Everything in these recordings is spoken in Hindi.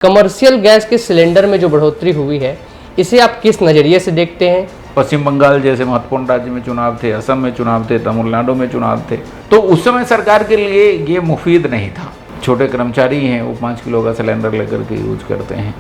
कमर्शियल गैस के सिलेंडर में जो बढ़ोतरी हुई है, इसे आप किस नज़रिए से देखते हैं? पश्चिम बंगाल जैसे महत्वपूर्ण राज्य में चुनाव थे, असम में चुनाव थे, तमिलनाडु में चुनाव थे, तो उस समय सरकार के लिए ये मुफीद नहीं था। छोटे कर्मचारी हैं, वो 5 किलो का सिलेंडर लेकर के यूज करते हैं,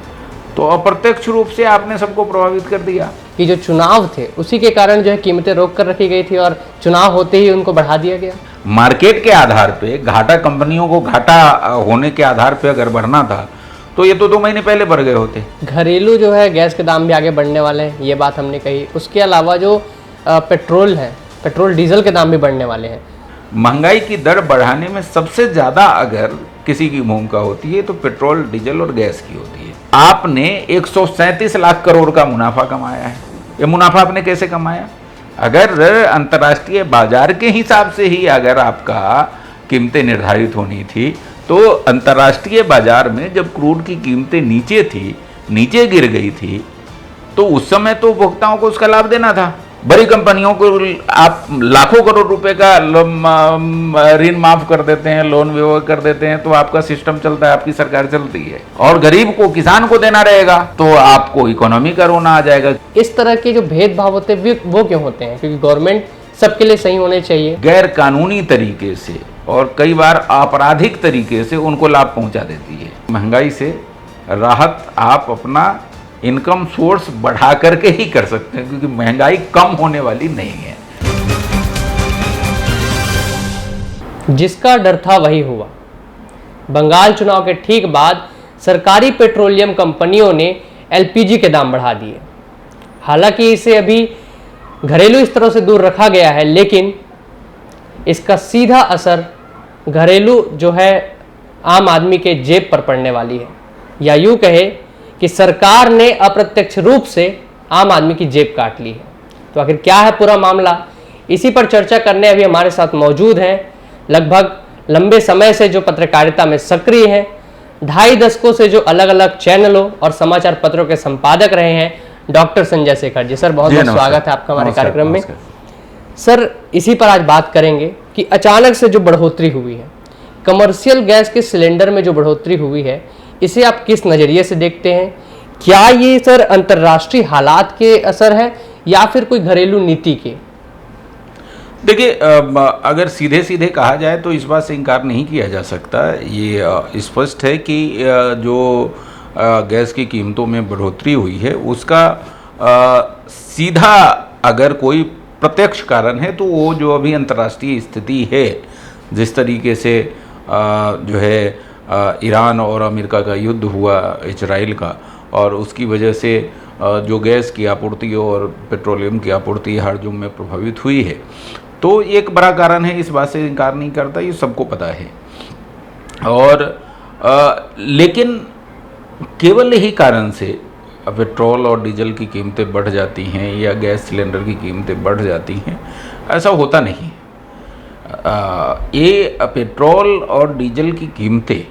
तो अप्रत्यक्ष रूप से आपने सबको प्रभावित कर दिया। कि जो चुनाव थे उसी के कारण जो है कीमतें रोक कर रखी गई थी और चुनाव होते ही उनको बढ़ा दिया गया। मार्केट के आधार पे घाटा, कंपनियों को घाटा होने के आधार पे अगर बढ़ना था तो ये तो 2 महीने पहले बढ़ गए होते। घरेलू जो है गैस के दाम भी आगे बढ़ने वाले हैं, ये बात हमने कही। उसके अलावा जो पेट्रोल है, पेट्रोल डीजल के दाम भी बढ़ने वाले हैं। महंगाई की दर बढ़ाने में सबसे ज़्यादा अगर किसी की भूमिका होती है तो पेट्रोल, डीजल और गैस की होती है। आपने 137 लाख करोड़ का मुनाफा कमाया है। ये मुनाफा आपने कैसे कमाया? अगर अंतर्राष्ट्रीय बाजार के हिसाब से ही अगर आपका कीमतें निर्धारित होनी थी, तो अंतर्राष्ट्रीय बाजार में जब क्रूड की कीमतें नीचे गिर गई थी, तो उस समय तो उपभोक्ताओं को उसका लाभ देना था। बड़ी कंपनियों को आप लाखों करोड़ रुपए का ऋण माफ कर देते हैं, लोन वेवर कर देते हैं, तो आपका सिस्टम चलता है, आपकी सरकार चलती है। और गरीब को, किसान को देना रहेगा तो आपको इकोनॉमी का रोना आ जाएगा। इस तरह के जो भेदभाव होते हैं वो क्यों होते हैं? क्योंकि गवर्नमेंट सबके लिए सही होने चाहिए। गैर कानूनी तरीके से और कई बार आपराधिक तरीके से उनको लाभ पहुंचा देती है। महंगाई से राहत आप अपना इनकम सोर्स बढ़ा करके ही कर सकते हैं, क्योंकि महंगाई कम होने वाली नहीं है। जिसका डर था वही हुआ। बंगाल चुनाव के ठीक बाद सरकारी पेट्रोलियम कंपनियों ने एलपीजी के दाम बढ़ा दिए। हालांकि इसे अभी घरेलू स्तरों से दूर रखा गया है, लेकिन इसका सीधा असर घरेलू जो है आम आदमी के जेब पर पड़ने वाली है, या यूं कहे कि सरकार ने अप्रत्यक्ष रूप से आम आदमी की जेब काट ली है। तो आखिर क्या है पूरा मामला, इसी पर चर्चा करने अभी हमारे साथ मौजूद हैं लगभग लंबे समय से जो पत्रकारिता में सक्रिय हैं, 2.5 दशकों से जो अलग अलग चैनलों और समाचार पत्रों के संपादक रहे हैं, डॉक्टर संजय शेखर जी। सर, बहुत बहुत स्वागत है आपका हमारे कार्यक्रम में। सर, इसी पर आज बात करेंगे कि अचानक से जो बढ़ोतरी हुई है, कमर्शियल गैस के सिलेंडर में जो बढ़ोतरी हुई है, इसे आप किस नज़रिए से देखते हैं? क्या ये सर अंतर्राष्ट्रीय हालात के असर है या फिर कोई घरेलू नीति के? देखिए, अगर सीधे सीधे कहा जाए तो इस बात से इनकार नहीं किया जा सकता। ये स्पष्ट है कि जो गैस की कीमतों में बढ़ोतरी हुई है उसका सीधा अगर कोई प्रत्यक्ष कारण है तो वो जो अभी अंतर्राष्ट्रीय स्थिति है, जिस तरीके से जो है ईरान और अमेरिका का युद्ध हुआ इजराइल का, और उसकी वजह से जो गैस की आपूर्ति और पेट्रोलियम की आपूर्ति हरजुम में प्रभावित हुई है, तो एक बड़ा कारण है। इस बात से इनकार नहीं करता, ये सबको पता है। और लेकिन केवल यही कारण से पेट्रोल और डीजल की कीमतें बढ़ जाती हैं या गैस सिलेंडर की कीमतें बढ़ जाती हैं, ऐसा होता नहीं। ये पेट्रोल और डीजल की कीमतें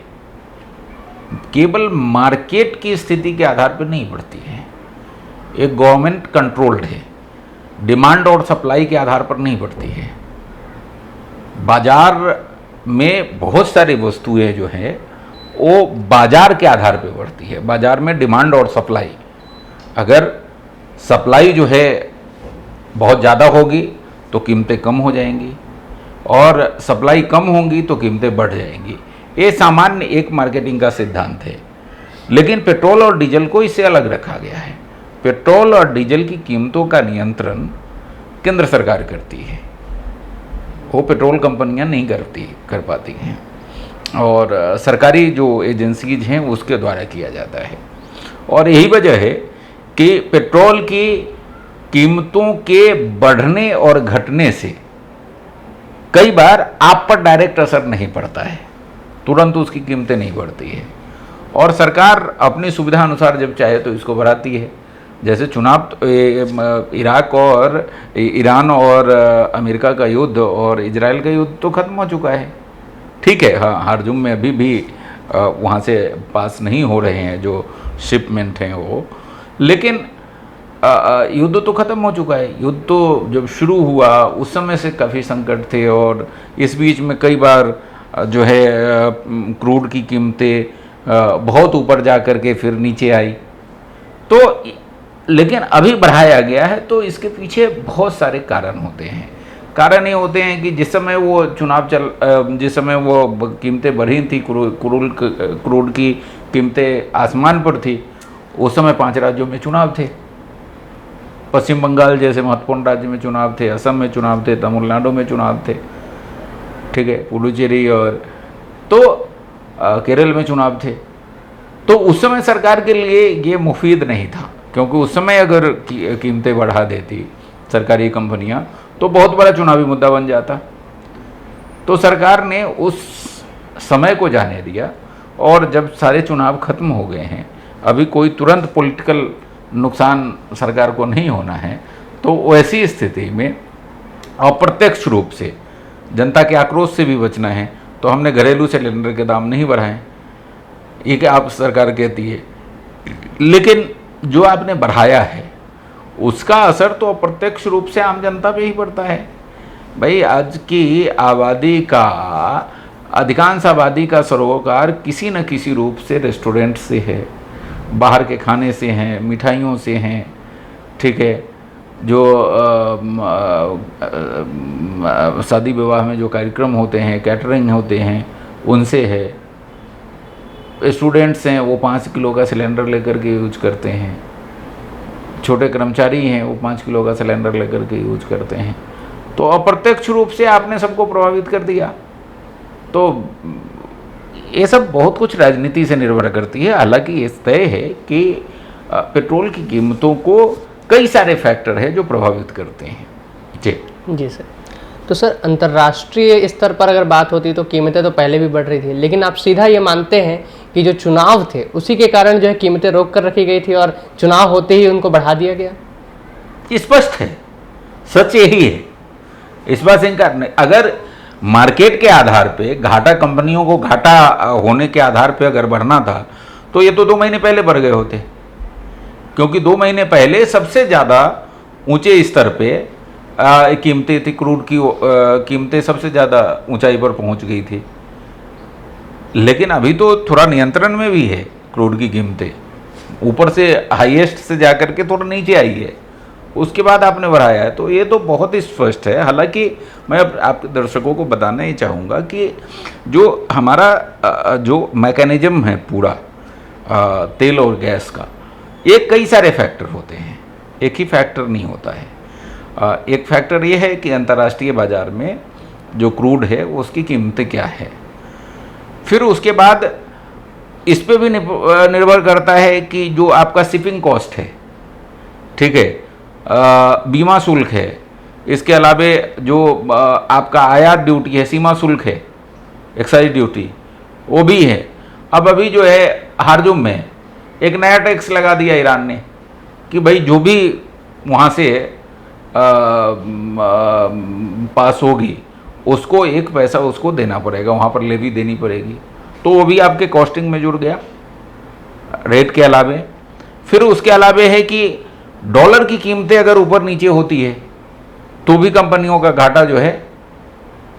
केवल मार्केट की स्थिति के आधार पर नहीं बढ़ती है। एक गवर्नमेंट कंट्रोल्ड है, डिमांड और सप्लाई के आधार पर नहीं बढ़ती है। बाजार में बहुत सारी वस्तुएं जो हैं वो बाजार के आधार पर बढ़ती है। बाजार में डिमांड और सप्लाई, अगर सप्लाई जो है बहुत ज़्यादा होगी तो कीमतें कम हो जाएंगी, और सप्लाई कम होंगी तो कीमतें बढ़ जाएंगी। ये सामान्य एक मार्केटिंग का सिद्धांत है। लेकिन पेट्रोल और डीजल को इससे अलग रखा गया है। पेट्रोल और डीजल की कीमतों का नियंत्रण केंद्र सरकार करती है, वो पेट्रोल कंपनियां नहीं कर पाती हैं, और सरकारी जो एजेंसीज हैं उसके द्वारा किया जाता है। और यही वजह है कि पेट्रोल की कीमतों के बढ़ने और घटने से कई बार आप पर डायरेक्ट असर नहीं पड़ता है, तुरंत उसकी कीमतें नहीं बढ़ती है, और सरकार अपनी सुविधा अनुसार जब चाहे तो इसको बढ़ाती है। जैसे चुनाव, इराक और ईरान और अमेरिका का युद्ध और इजराइल का युद्ध तो ख़त्म हो चुका है, ठीक है। हाँ, हरजुम में अभी भी वहाँ से पास नहीं हो रहे हैं जो शिपमेंट हैं वो, लेकिन युद्ध तो ख़त्म हो चुका है। युद्ध तो जब शुरू हुआ उस समय से काफ़ी संकट थे, और इस बीच में कई बार जो है क्रूड की कीमतें बहुत ऊपर जा कर के फिर नीचे आई। तो लेकिन अभी बढ़ाया गया है, तो इसके पीछे बहुत सारे कारण होते हैं। कारण ये होते हैं कि जिस समय वो चुनाव जिस समय वो कीमतें बढ़ी थी, क्रूड की कीमतें आसमान पर थी, उस समय 5 राज्यों में चुनाव थे। पश्चिम बंगाल जैसे महत्वपूर्ण राज्य में चुनाव थे, असम में चुनाव थे, तमिलनाडु में चुनाव थे, ठीक है, पुडुचेरी और तो केरल में चुनाव थे। तो उस समय सरकार के लिए ये मुफीद नहीं था, क्योंकि उस समय अगर कीमतें बढ़ा देती सरकारी कंपनियां तो बहुत बड़ा चुनावी मुद्दा बन जाता। तो सरकार ने उस समय को जाने दिया, और जब सारे चुनाव खत्म हो गए हैं, अभी कोई तुरंत पॉलिटिकल नुकसान सरकार को नहीं होना है, तो वैसी स्थिति में अप्रत्यक्ष रूप से जनता के आक्रोश से भी बचना है, तो हमने घरेलू सिलेंडर के दाम नहीं बढ़ाए, ये कि आप सरकार कहती है। लेकिन जो आपने बढ़ाया है उसका असर तो अप्रत्यक्ष रूप से आम जनता पे ही पड़ता है। भाई, आज की आबादी का, अधिकांश आबादी का सरोकार किसी न किसी रूप से रेस्टोरेंट से है, बाहर के खाने से हैं, मिठाइयों से हैं, ठीक है, जो शादी विवाह में जो कार्यक्रम होते हैं, कैटरिंग होते हैं, उनसे है। स्टूडेंट्स हैं वो 5 किलो का सिलेंडर लेकर के यूज करते हैं, छोटे कर्मचारी हैं वो 5 किलो का सिलेंडर लेकर के यूज करते हैं। तो अप्रत्यक्ष रूप से आपने सबको प्रभावित कर दिया। तो ये सब बहुत कुछ राजनीति से निर्भर करती है। हालांकि ये तय है कि पेट्रोल की कीमतों को कई सारे फैक्टर हैं जो प्रभावित करते हैं। जी सर। तो सर, अंतर्राष्ट्रीय स्तर पर अगर बात होती तो कीमतें तो पहले भी बढ़ रही थी, लेकिन आप सीधा ये मानते हैं कि जो चुनाव थे उसी के कारण जो है कीमतें रोक कर रखी गई थी और चुनाव होते ही उनको बढ़ा दिया गया? स्पष्ट है, सच यही है, इस बात से इनकार नहीं। अगर मार्केट के आधार पे घाटा, कंपनियों को घाटा होने के आधार पे अगर बढ़ना था तो ये तो 2 महीने पहले बढ़ गए होते, क्योंकि 2 महीने पहले सबसे ज़्यादा ऊंचे स्तर पे कीमतें थी, क्रूड की कीमतें सबसे ज़्यादा ऊंचाई पर पहुंच गई थी। लेकिन अभी तो थोड़ा नियंत्रण में भी है, क्रूड की कीमतें ऊपर से हाईएस्ट से जाकर के थोड़ा नीचे आई है, उसके बाद आपने बढ़ाया है, तो ये तो बहुत ही स्पष्ट है। हालांकि मैं आपके दर्शकों को बताना ही चाहूँगा कि जो हमारा जो मैकेनिज्म है पूरा तेल और गैस का, ये कई सारे फैक्टर होते हैं, एक ही फैक्टर नहीं होता है। एक फैक्टर ये है कि अंतर्राष्ट्रीय बाजार में जो क्रूड है उसकी कीमतें क्या है, फिर उसके बाद इस पे भी निर्भर करता है कि जो आपका शिपिंग कॉस्ट है, ठीक है, बीमा शुल्क है, इसके अलावे जो आपका आयात ड्यूटी है, सीमा शुल्क है, एक्साइज ड्यूटी, वो भी है। अब अभी जो है हार्जुम में एक नया टैक्स लगा दिया ईरान ने कि भाई जो भी वहाँ से पास होगी उसको 1 पैसा उसको देना पड़ेगा, वहाँ पर लेवी देनी पड़ेगी। तो वो भी आपके कॉस्टिंग में जुड़ गया रेट के अलावे। फिर उसके अलावे है कि डॉलर की कीमतें अगर ऊपर नीचे होती है तो भी कंपनियों का घाटा जो है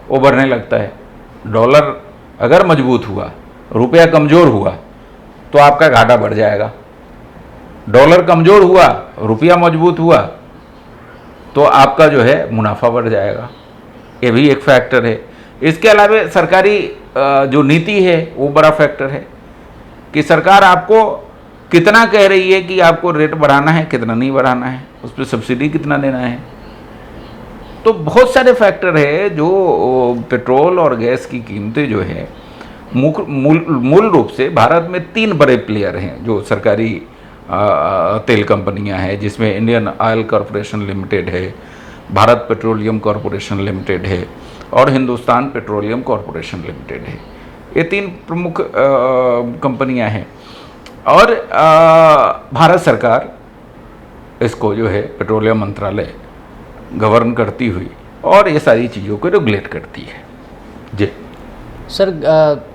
वो बढ़ने लगता है। डॉलर अगर मजबूत हुआ, रुपया कमज़ोर हुआ तो आपका घाटा बढ़ जाएगा। डॉलर कमज़ोर हुआ, रुपया मजबूत हुआ तो आपका जो है मुनाफा बढ़ जाएगा। ये भी एक फैक्टर है। इसके अलावा सरकारी जो नीति है वो बड़ा फैक्टर है कि सरकार आपको कितना कह रही है कि आपको रेट बढ़ाना है, कितना नहीं बढ़ाना है, उस पर सब्सिडी कितना देना है। तो बहुत सारे फैक्टर है जो पेट्रोल और गैस की कीमतें जो है मूल रूप से भारत में 3 बड़े प्लेयर हैं जो सरकारी तेल कंपनियां हैं, जिसमें इंडियन ऑयल कॉरपोरेशन लिमिटेड है, भारत पेट्रोलियम कॉरपोरेशन लिमिटेड है और हिंदुस्तान पेट्रोलियम कॉरपोरेशन लिमिटेड है। ये 3 प्रमुख कंपनियां हैं और भारत सरकार इसको जो है पेट्रोलियम मंत्रालय गवर्न करती हुई और ये सारी चीज़ों को रेगुलेट करती है। जी सर,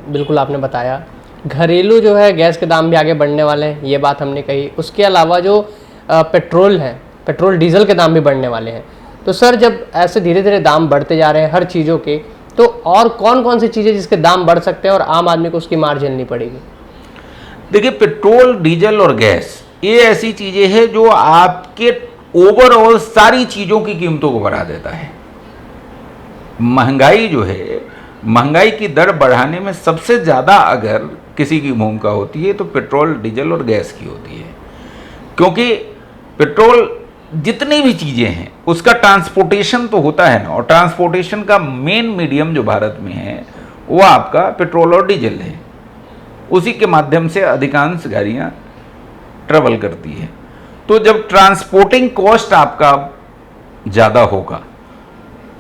बिल्कुल आपने बताया घरेलू जो है गैस के दाम भी आगे बढ़ने वाले हैं, ये बात हमने कही। उसके अलावा जो पेट्रोल है, पेट्रोल डीजल के दाम भी बढ़ने वाले हैं। तो सर, जब ऐसे धीरे धीरे दाम बढ़ते जा रहे हैं हर चीज़ों के, तो और कौन कौन सी चीज़ें जिसके दाम बढ़ सकते हैं और आम आदमी को उसकी मार झेलनी पड़ेगी? देखिए, पेट्रोल, डीजल और गैस ये ऐसी चीजें हैं जो आपके ओवरऑल सारी चीजों की कीमतों को बढ़ा देता है। महंगाई जो है, महंगाई की दर बढ़ाने में सबसे ज़्यादा अगर किसी की भूमिका होती है तो पेट्रोल, डीजल और गैस की होती है। क्योंकि पेट्रोल, जितनी भी चीज़ें हैं उसका ट्रांसपोर्टेशन तो होता है ना, और ट्रांसपोर्टेशन का मेन मीडियम जो भारत में है वो आपका पेट्रोल और डीजल है। उसी के माध्यम से अधिकांश गाड़ियाँ ट्रेवल करती है। तो जब ट्रांसपोर्टिंग कॉस्ट आपका ज़्यादा होगा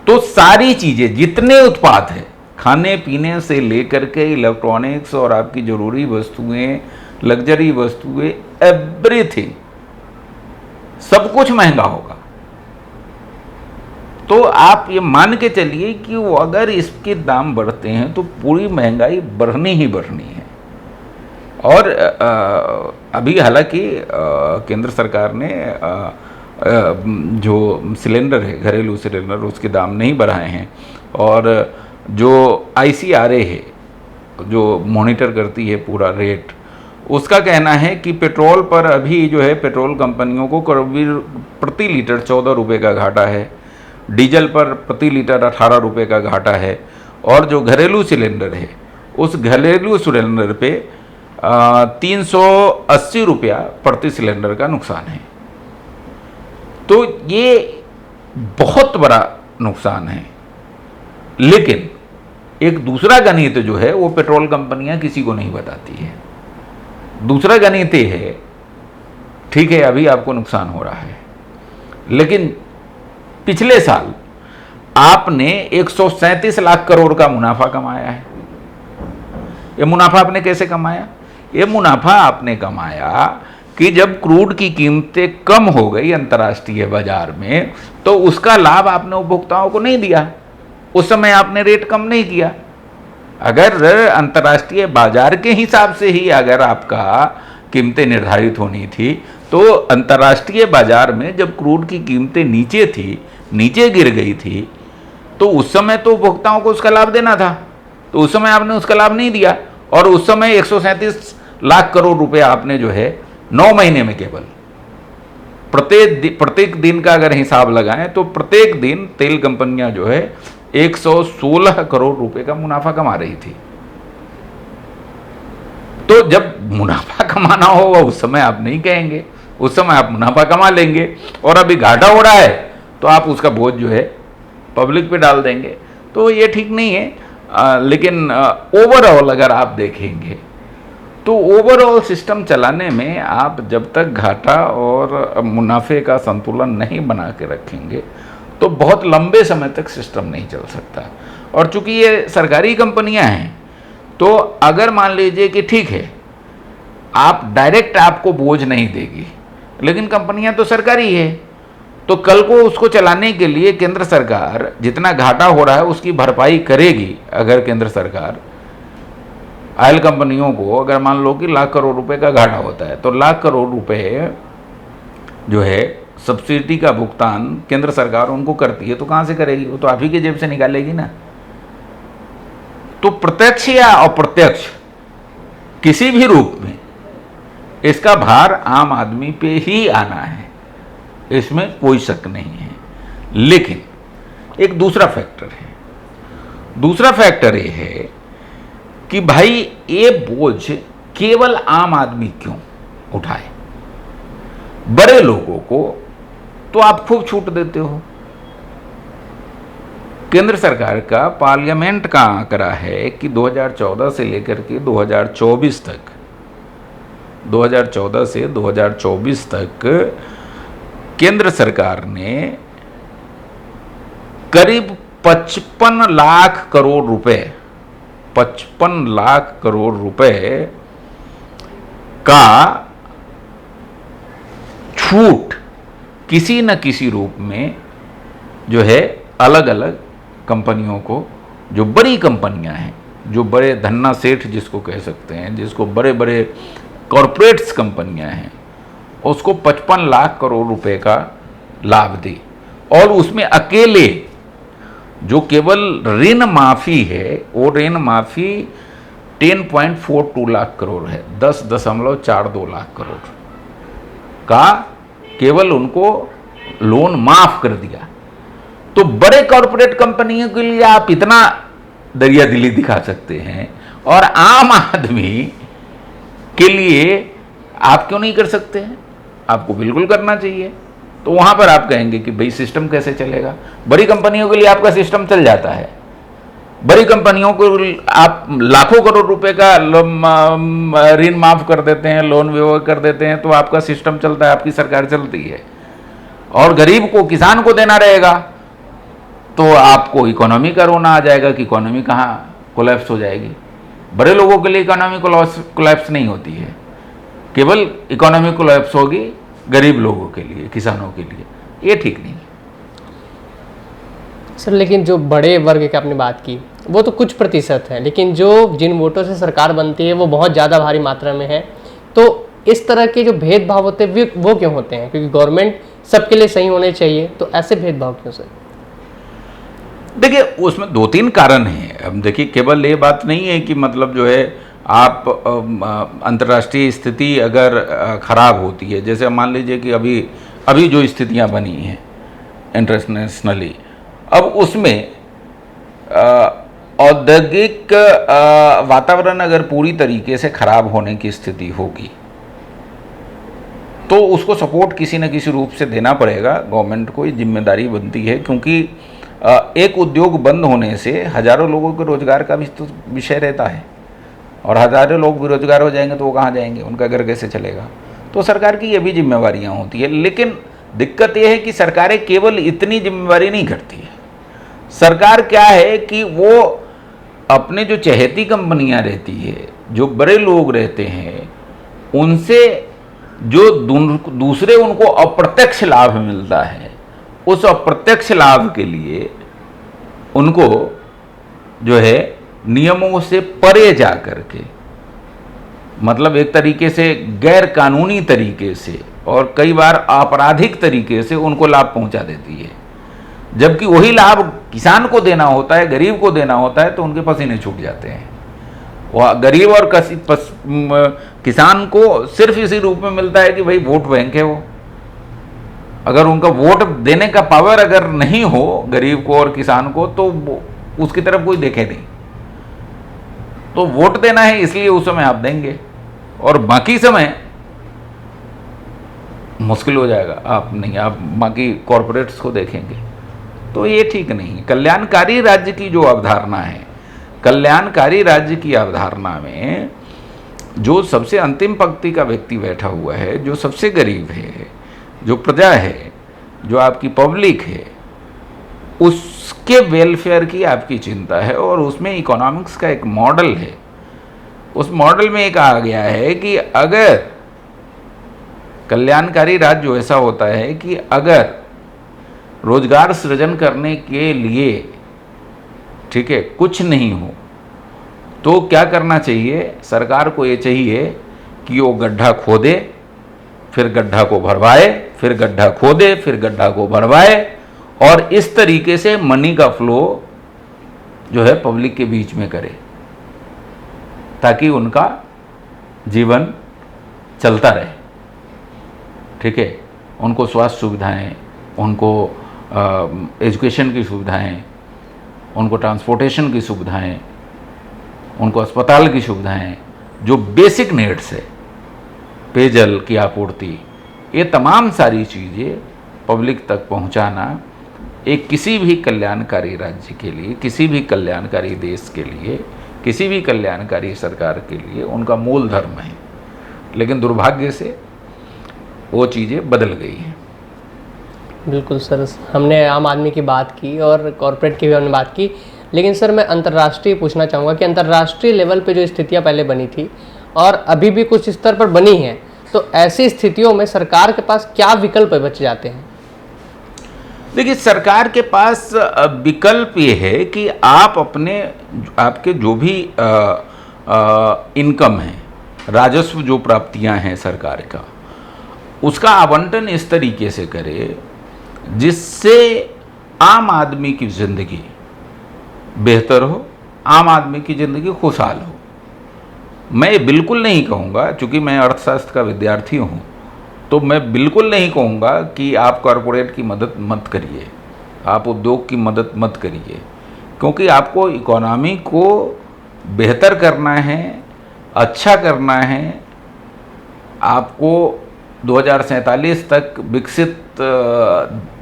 तो सारी चीज़ें, जितने उत्पाद हैं, खाने पीने से लेकर के इलेक्ट्रॉनिक्स और आपकी ज़रूरी वस्तुएं, लग्जरी वस्तुएं, एवरीथिंग, सब कुछ महंगा होगा। तो आप ये मान के चलिए कि वो अगर इसके दाम बढ़ते हैं तो पूरी महंगाई बढ़नी ही बढ़नी है। और अभी हालांकि केंद्र सरकार ने जो सिलेंडर है, घरेलू सिलेंडर, उसके दाम नहीं बढ़ाए हैं। और जो ICRA है, जो मॉनिटर करती है पूरा रेट, उसका कहना है कि पेट्रोल पर अभी जो है पेट्रोल कंपनियों को प्रति लीटर 14 रुपये का घाटा है, डीजल पर प्रति लीटर 18 रुपये का घाटा है, और जो घरेलू सिलेंडर है उस घरेलू सिलेंडर पे 380 रुपया प्रति सिलेंडर का नुकसान है। तो ये बहुत बड़ा नुकसान है। लेकिन एक दूसरा गणित जो है वो पेट्रोल कंपनियां किसी को नहीं बताती है। दूसरा गणित है, ठीक है अभी आपको नुकसान हो रहा है, लेकिन पिछले साल आपने 137 लाख करोड़ का मुनाफा कमाया है। ये मुनाफा आपने कैसे कमाया? ये मुनाफा आपने कमाया कि जब क्रूड की कीमतें कम हो गई अंतर्राष्ट्रीय बाजार में, तो उसका लाभ आपने उपभोक्ताओं को नहीं दिया। उस समय आपने रेट कम नहीं किया। अगर अंतर्राष्ट्रीय बाजार के हिसाब से ही अगर आपका कीमतें निर्धारित होनी थी, तो अंतर्राष्ट्रीय बाजार में जब क्रूड की कीमतें नीचे थी, नीचे गिर गई थी, तो उस समय तो उपभोक्ताओं को उसका लाभ देना था। तो उस समय आपने उसका लाभ नहीं दिया, और उस समय 137 लाख करोड़ रुपए आपने जो है 9 महीने में केवल प्रत्येक दिन का अगर हिसाब लगाएं तो प्रत्येक दिन तेल कंपनियां जो है 116 करोड़ रुपए का मुनाफा कमा रही थी। तो जब मुनाफा कमाना होगा उस समय आप नहीं कहेंगे, उस समय आप मुनाफा कमा लेंगे, और अभी घाटा हो रहा है तो आप उसका बोझ जो है पब्लिक पे डाल देंगे। तो ये ठीक नहीं है। लेकिन ओवरऑल अगर आप देखेंगे तो ओवरऑल सिस्टम चलाने में आप जब तक घाटा और मुनाफे का संतुलन नहीं बना के रखेंगे तो बहुत लंबे समय तक सिस्टम नहीं चल सकता। और चूंकि ये सरकारी कंपनियां हैं, तो अगर मान लीजिए कि ठीक है आप डायरेक्ट आपको बोझ नहीं देगी, लेकिन कंपनियां तो सरकारी है, तो कल को उसको चलाने के लिए केंद्र सरकार जितना घाटा हो रहा है उसकी भरपाई करेगी। अगर केंद्र सरकार ऑयल कंपनियों को, अगर मान लो कि लाख करोड़ रुपए का घाटा होता है, तो लाख करोड़ रुपए जो है सब्सिडी का भुगतान केंद्र सरकार उनको करती है, तो कहाँ से करेगी? वो तो आप ही के जेब से निकालेगी ना। तो प्रत्यक्ष या अप्रत्यक्ष किसी भी रूप में इसका भार आम आदमी पे ही आना है, इसमें कोई शक नहीं है। लेकिन एक दूसरा फैक्टर है। दूसरा फैक्टर ये है कि भाई ये बोझ केवल आम आदमी क्यों उठाए? बड़े लोगों को तो आप खूब छूट देते हो। केंद्र सरकार का पार्लियामेंट का आंकड़ा है कि 2014 से लेकर के 2024 तक, 2014 से 2024 तक केंद्र सरकार ने करीब 55 लाख करोड़ रुपए, 55 लाख करोड़ रुपए का छूट किसी न किसी रूप में जो है अलग अलग कंपनियों को, जो बड़ी कंपनियां हैं, जो बड़े धन्ना सेठ जिसको कह सकते हैं, जिसको बड़े बड़े कॉरपोरेट्स कंपनियां हैं, उसको 55 लाख करोड़ रुपए का लाभ दी। और उसमें अकेले जो केवल ऋण माफी है, वो ऋण माफी 10.42 लाख करोड़ है, 10.42 लाख करोड़ का केवल उनको लोन माफ कर दिया। तो बड़े कॉरपोरेट कंपनियों के लिए आप इतना दरिया दिली दिखा सकते हैं और आम आदमी के लिए आप क्यों नहीं कर सकते हैं? आपको बिल्कुल करना चाहिए। तो वहां पर आप कहेंगे कि भाई सिस्टम कैसे चलेगा? बड़ी कंपनियों के लिए आपका सिस्टम चल जाता है, बड़ी कंपनियों को आप लाखों करोड़ रुपए का ऋण माफ कर देते हैं, लोन वेवर कर देते हैं, तो आपका सिस्टम चलता है, आपकी सरकार चलती है। और गरीब को, किसान को देना रहेगा तो आपको इकोनॉमी का रोना आ जाएगा कि इकोनॉमी कहाँ कोलैप्स हो जाएगी। बड़े लोगों के लिए इकोनॉमी कोलैप्स नहीं होती है, केवल इकोनॉमी कोलैप्स होगी गरीब लोगों के लिए, किसानों के लिए। ये ठीक नहीं है सर। लेकिन जो बड़े वर्ग की आपने बात की वो तो कुछ प्रतिशत है, लेकिन जो जिन वोटों से सरकार बनती है वो बहुत ज़्यादा भारी मात्रा में है। तो इस तरह के जो भेदभाव होते हैं वो क्यों होते हैं? क्योंकि गवर्नमेंट सबके लिए सही होने चाहिए, तो ऐसे भेदभाव क्यों सर? देखिए, उसमें 2-3 कारण हैं। अब देखिए, केवल ये बात नहीं है कि मतलब जो है आप अंतर्राष्ट्रीय स्थिति अगर खराब होती है, जैसे मान लीजिए कि अभी जो स्थितियां बनी हैं इंटरनेशनली, अब उसमें औद्योगिक वातावरण अगर पूरी तरीके से खराब होने की स्थिति होगी तो उसको सपोर्ट किसी न किसी रूप से देना पड़ेगा। गवर्नमेंट को ये जिम्मेदारी बनती है, क्योंकि एक उद्योग बंद होने से हजारों लोगों के रोजगार का भी तो विषय रहता है, और हजारों लोग बेरोजगार हो जाएंगे तो वो कहाँ जाएंगे, उनका घर कैसे चलेगा? तो सरकार की ये भी जिम्मेवारियाँ होती है। लेकिन दिक्कत ये है कि सरकारें केवल इतनी जिम्मेवारी नहीं करती है। सरकार क्या है कि वो अपने जो चहेती कंपनियां रहती है, जो बड़े लोग रहते हैं, उनसे जो दूसरे उनको अप्रत्यक्ष लाभ मिलता है, उस अप्रत्यक्ष लाभ के लिए उनको जो है नियमों से परे जा करके, मतलब एक तरीके से गैर कानूनी तरीके से और कई बार आपराधिक तरीके से उनको लाभ पहुंचा देती है। जबकि वही लाभ किसान को देना होता है, गरीब को देना होता है, तो उनके पसीने छूट जाते हैं। वह गरीब और किसान को सिर्फ इसी रूप में मिलता है कि भाई वोट बैंक है वो। अगर उनका वोट देने का पावर अगर नहीं हो गरीब को और किसान को, तो उसकी तरफ कोई देखे नहीं। तो वोट देना है इसलिए उस समय आप देंगे, और बाकी समय मुश्किल हो जाएगा, आप नहीं, आप बाकी कॉरपोरेट्स को देखेंगे। तो ये ठीक नहीं। कल्याणकारी राज्य की जो अवधारणा है, कल्याणकारी राज्य की अवधारणा में जो सबसे अंतिम पंक्ति का व्यक्ति बैठा हुआ है, जो सबसे गरीब है, जो प्रजा है, जो आपकी पब्लिक है, उसके वेलफेयर की आपकी चिंता है। और उसमें इकोनॉमिक्स का एक मॉडल है। उस मॉडल में एक आ गया है कि अगर कल्याणकारी राज्य ऐसा होता है कि अगर रोजगार सृजन करने के लिए, ठीक है, कुछ नहीं हो तो क्या करना चाहिए? सरकार को ये चाहिए कि वो गड्ढा खोदे, फिर गड्ढा को भरवाए, फिर गड्ढा खोदे, फिर गड्ढा को भरवाए, और इस तरीके से मनी का फ्लो जो है पब्लिक के बीच में करे, ताकि उनका जीवन चलता रहे। ठीक है, उनको स्वास्थ्य सुविधाएं, उनको एजुकेशन की सुविधाएं, उनको ट्रांसपोर्टेशन की सुविधाएं, उनको अस्पताल की सुविधाएं, जो बेसिक नीड्स है, पेयजल की आपूर्ति, ये तमाम सारी चीज़ें पब्लिक तक पहुंचाना एक किसी भी कल्याणकारी राज्य के लिए, किसी भी कल्याणकारी देश के लिए, किसी भी कल्याणकारी सरकार के लिए उनका मूल धर्म है। लेकिन दुर्भाग्य से वो चीज़ें बदल गई हैं। बिल्कुल सर, हमने आम आदमी की बात की और कॉरपोरेट की भी हमने बात की, लेकिन सर मैं अंतर्राष्ट्रीय पूछना चाहूँगा कि अंतर्राष्ट्रीय लेवल पे जो स्थितियाँ पहले बनी थी और अभी भी कुछ स्तर पर बनी हैं, तो ऐसी स्थितियों में सरकार के पास क्या विकल्प बच जाते हैं? देखिए, सरकार के पास विकल्प ये है कि आप आपके जो भी इनकम है, राजस्व जो प्राप्तियां हैं सरकार का, उसका आवंटन इस तरीके से करे जिससे आम आदमी की ज़िंदगी बेहतर हो, आम आदमी की ज़िंदगी खुशहाल हो। मैं बिल्कुल नहीं कहूँगा, चूँकि मैं अर्थशास्त्र का विद्यार्थी हूँ, तो मैं बिल्कुल नहीं कहूँगा कि आप कॉरपोरेट की मदद मत करिए, आप उद्योग की मदद मत करिए, क्योंकि आपको इकोनॉमी को बेहतर करना है, अच्छा करना है, आपको 2047 तक विकसित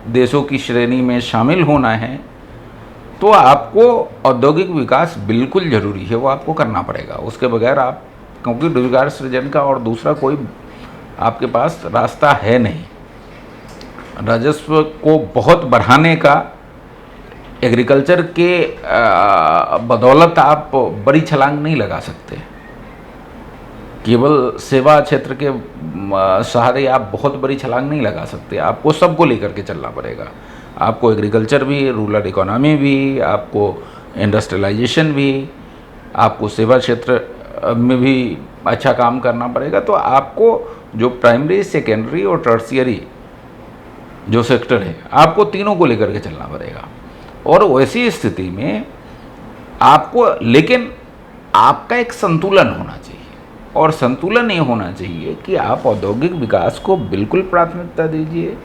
देशों की श्रेणी में शामिल होना है, तो आपको औद्योगिक विकास बिल्कुल ज़रूरी है, वो आपको करना पड़ेगा। उसके बगैर आप, क्योंकि रोजगार सृजन का और दूसरा कोई आपके पास रास्ता है नहीं। राजस्व को बहुत बढ़ाने का एग्रीकल्चर के बदौलत आप बड़ी छलांग नहीं लगा सकते। केवल सेवा क्षेत्र के सहारे आप बहुत बड़ी छलांग नहीं लगा सकते, आपको सबको लेकर के चलना पड़ेगा। आपको एग्रीकल्चर भी, रूरल इकोनॉमी भी, आपको इंडस्ट्रियलाइजेशन भी, आपको सेवा क्षेत्र में भी अच्छा काम करना पड़ेगा। तो आपको जो प्राइमरी, सेकेंडरी और टर्शियरी जो सेक्टर है, आपको तीनों को लेकर के चलना पड़ेगा। और वैसी स्थिति में आपको, लेकिन आपका एक संतुलन होना चाहिए, और संतुलन ये होना चाहिए कि आप औद्योगिक विकास को बिल्कुल प्राथमिकता दीजिए,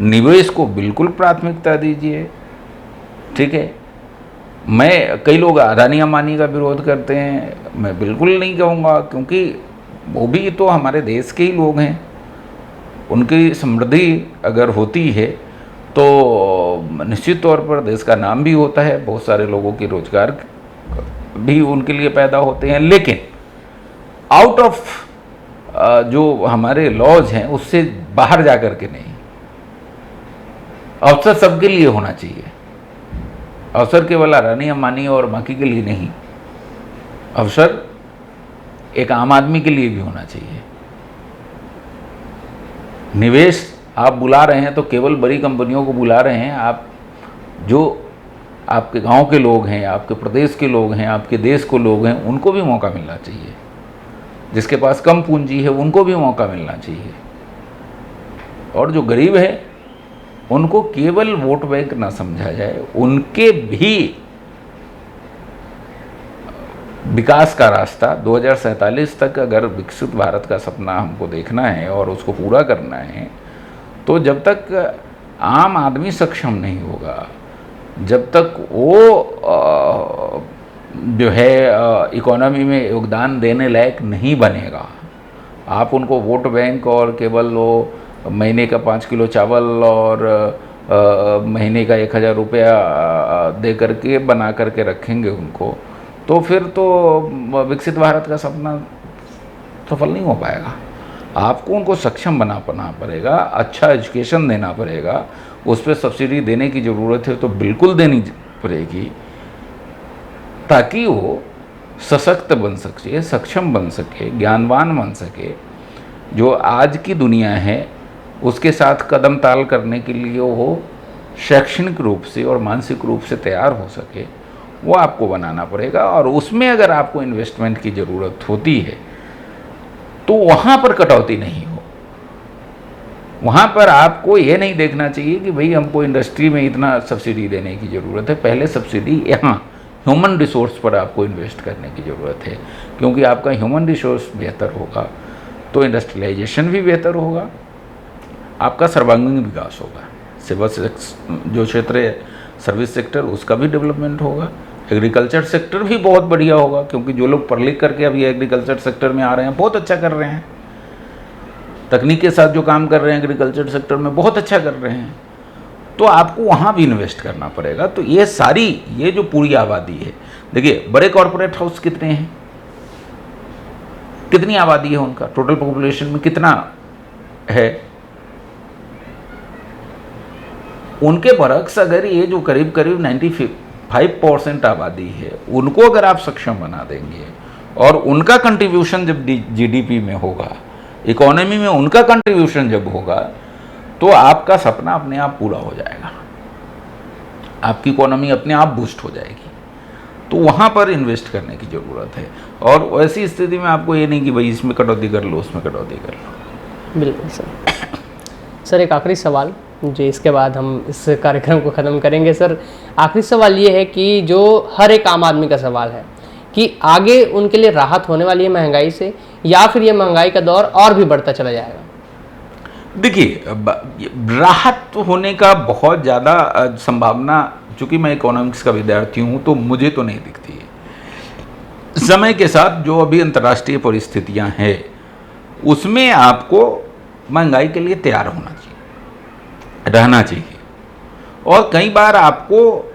निवेश को बिल्कुल प्राथमिकता दीजिए, ठीक है। कई लोग अदानी अंबानी का विरोध करते हैं, मैं बिल्कुल नहीं कहूँगा, क्योंकि वो भी तो हमारे देश के ही लोग हैं। उनकी समृद्धि अगर होती है तो निश्चित तौर पर देश का नाम भी होता है, बहुत सारे लोगों के रोजगार भी उनके लिए पैदा होते हैं, लेकिन आउट ऑफ जो हमारे लॉज हैं उससे बाहर जा कर के नहीं। अवसर सबके लिए होना चाहिए, अवसर केवल अदानी अंबानी और बाकी के लिए नहीं, अवसर एक आम आदमी के लिए भी होना चाहिए। निवेश आप बुला रहे हैं तो केवल बड़ी कंपनियों को बुला रहे हैं, आप जो आपके गांव के लोग हैं, आपके प्रदेश के लोग हैं, आपके देश को लोग हैं, उनको भी मौका मिलना चाहिए। जिसके पास कम पूंजी है उनको भी मौका मिलना चाहिए, और जो गरीब है उनको केवल वोट बैंक ना समझा जाए, उनके भी विकास का रास्ता 2047 तक अगर विकसित भारत का सपना हमको देखना है और उसको पूरा करना है, तो जब तक आम आदमी सक्षम नहीं होगा, जब तक वो जो है इकोनॉमी में योगदान देने लायक नहीं बनेगा, आप उनको वोट बैंक और केवल वो महीने का 5 किलो चावल और महीने का 1000 रुपया दे करके बना करके रखेंगे उनको, तो फिर तो विकसित भारत का सपना सफल नहीं हो पाएगा। आपको उनको सक्षम बनाना पड़ेगा, अच्छा एजुकेशन देना पड़ेगा, उस पर सब्सिडी देने की ज़रूरत है तो बिल्कुल देनी पड़ेगी, ताकि वो सशक्त बन सके, सक्षम बन सके, ज्ञानवान बन सके। जो आज की दुनिया है उसके साथ कदम ताल करने के लिए वो शैक्षणिक रूप से और मानसिक रूप से तैयार हो सके, वो आपको बनाना पड़ेगा। और उसमें अगर आपको इन्वेस्टमेंट की ज़रूरत होती है तो वहाँ पर कटौती नहीं हो। वहाँ पर आपको ये नहीं देखना चाहिए कि भाई हमको इंडस्ट्री में इतना सब्सिडी देने की ज़रूरत है, पहले सब्सिडी यहाँ ह्यूमन रिसोर्स पर आपको इन्वेस्ट करने की ज़रूरत है, क्योंकि आपका ह्यूमन रिसोर्स बेहतर होगा तो इंडस्ट्रियलाइजेशन भी बेहतर होगा, आपका सर्वांगीण विकास होगा, सेवा जो क्षेत्र है सर्विस सेक्टर उसका भी डेवलपमेंट होगा, एग्रीकल्चर सेक्टर भी बहुत बढ़िया होगा, क्योंकि जो लोग पढ़ लिख करके अभी एग्रीकल्चर सेक्टर में आ रहे हैं बहुत अच्छा कर रहे हैं, तकनीक के साथ जो काम कर रहे हैं एग्रीकल्चर सेक्टर में बहुत अच्छा कर रहे हैं, तो आपको वहाँ भी इन्वेस्ट करना पड़ेगा। तो ये जो पूरी आबादी है, देखिए बड़े कॉरपोरेट हाउस कितने हैं, कितनी आबादी है उनका, टोटल पॉपुलेशन में कितना है, उनके बरक्स अगर ये जो करीब करीब 95% आबादी है, उनको अगर आप सक्षम बना देंगे और उनका कंट्रीब्यूशन जब जीडीपी में होगा, इकोनॉमी में उनका कंट्रीब्यूशन जब होगा, तो आपका सपना अपने आप पूरा हो जाएगा, आपकी इकोनॉमी अपने आप बूस्ट हो जाएगी। तो वहाँ पर इन्वेस्ट करने की ज़रूरत है, और वैसी स्थिति में आपको ये नहीं कि भाई इसमें कटौती कर लो उसमें कटौती कर लो। बिल्कुल सर, एक आखिरी सवाल जी, इसके बाद हम इस कार्यक्रम को ख़त्म करेंगे। सर आखिरी सवाल ये है कि जो हर एक आम आदमी का सवाल है कि आगे उनके लिए राहत होने वाली है महंगाई से, या फिर ये महंगाई का दौर और भी बढ़ता चला जाएगा? देखिए, राहत होने का बहुत ज़्यादा संभावना, चूंकि मैं इकोनॉमिक्स का विद्यार्थी हूँ तो मुझे तो नहीं दिखती है। समय के साथ जो अभी अंतर्राष्ट्रीय परिस्थितियाँ हैं उसमें आपको महंगाई के लिए तैयार होना चाहिए, रहना चाहिए। और कई बार आपको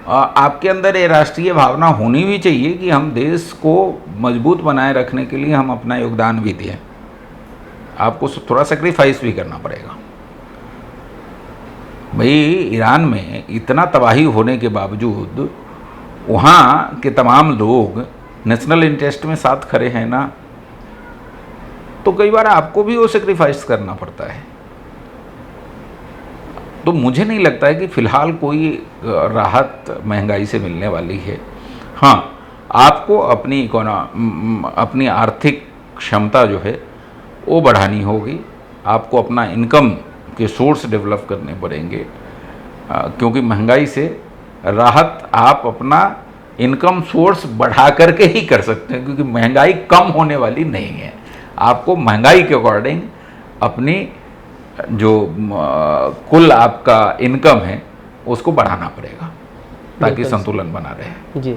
आपके अंदर ये राष्ट्रीय भावना होनी भी चाहिए कि हम देश को मजबूत बनाए रखने के लिए हम अपना योगदान भी दें। आपको थोड़ा सेक्रीफाइस भी करना पड़ेगा। भाई, ईरान में इतना तबाही होने के बावजूद वहाँ के तमाम लोग नेशनल इंटरेस्ट में साथ खड़े हैं ना, तो कई बार आपको भी वो सेक्रीफाइस करना पड़ता है। तो मुझे नहीं लगता है कि फिलहाल कोई राहत महंगाई से मिलने वाली है। हाँ, आपको अपनी आर्थिक क्षमता जो है वो बढ़ानी होगी, आपको अपना इनकम के सोर्स डेवलप करने पड़ेंगे, क्योंकि महंगाई से राहत आप अपना इनकम सोर्स बढ़ा करके ही कर सकते हैं, क्योंकि महंगाई कम होने वाली नहीं है। आपको महंगाई के अकॉर्डिंग अपनी जो कुल आपका इनकम है उसको बढ़ाना पड़ेगा ताकि संतुलन बना रहे। जी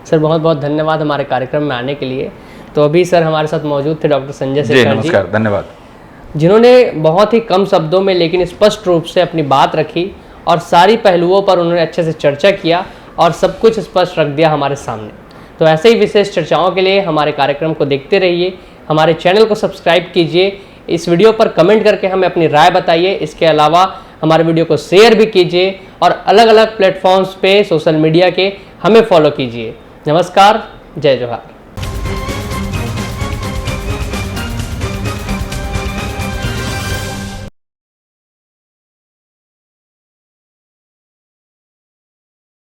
सर, बहुत बहुत धन्यवाद हमारे कार्यक्रम में आने के लिए। तो अभी सर हमारे साथ मौजूद थे डॉक्टर संजय शेखर जी। नमस्कार, धन्यवाद। जिन्होंने बहुत ही कम शब्दों में लेकिन स्पष्ट रूप से अपनी बात रखी और सारी पहलुओं पर उन्होंने अच्छे से चर्चा किया और सब कुछ स्पष्ट रख दिया हमारे सामने। तो ऐसे ही विशेष चर्चाओं के लिए हमारे कार्यक्रम को देखते रहिए, हमारे चैनल को सब्सक्राइब कीजिए, इस वीडियो पर कमेंट करके हमें अपनी राय बताइए। इसके अलावा हमारे वीडियो को शेयर भी कीजिए और अलग अलग प्लेटफॉर्म्स पे सोशल मीडिया के हमें फॉलो कीजिए। नमस्कार, जय जोहार।